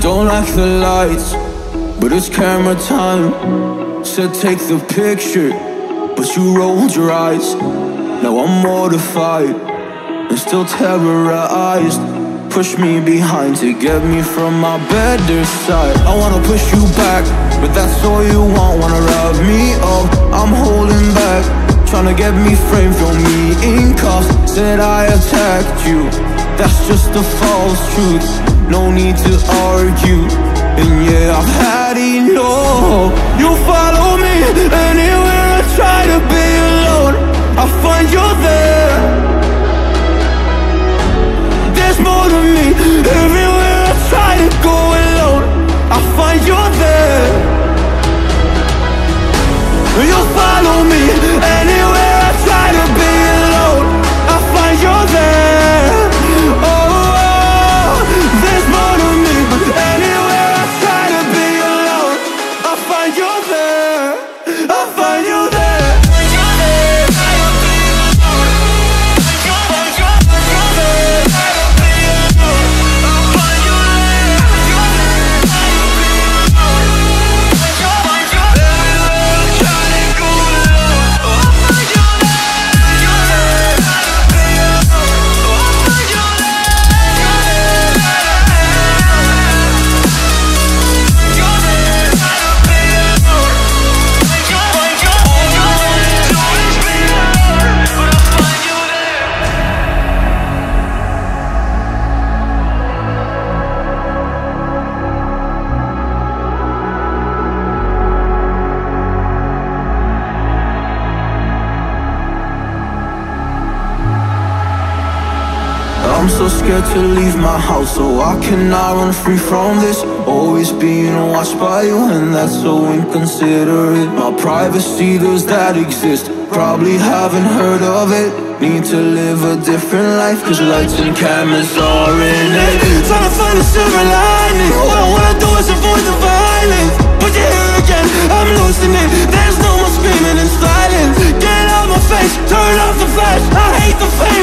Don't like the lights, but it's camera time. Said take the picture, but you rolled your eyes. Now I'm mortified and still terrorized. Push me behind to get me from my better side. I wanna push you back, but that's all you want. Wanna wrap me up, I'm holding back. Tryna get me framed, throw me in cuffs. Said I attacked you, that's just a false truth. No need to argue, and yeah, I've had enough. You follow me anywhere I try to be alone, I find you there. There's more to me, everywhere I try to go alone, I find you there. You follow me anywhere I try to be alone, I find you there. Oh, there's more to me, anywhere I try to be alone, I find you there, I find you there. I'm so scared to leave my house, so I cannot run free from this. Always being watched by you, and that's so inconsiderate. My privacy, does that exist? Probably haven't heard of it. Need to live a different life, cause lights and cameras are in it. Trying to find a silver lining, all I wanna do is avoid the violence. But you're here again, I'm losing it. There's no more screaming in silence. Get out my face, turn off the flash, I hate the flash.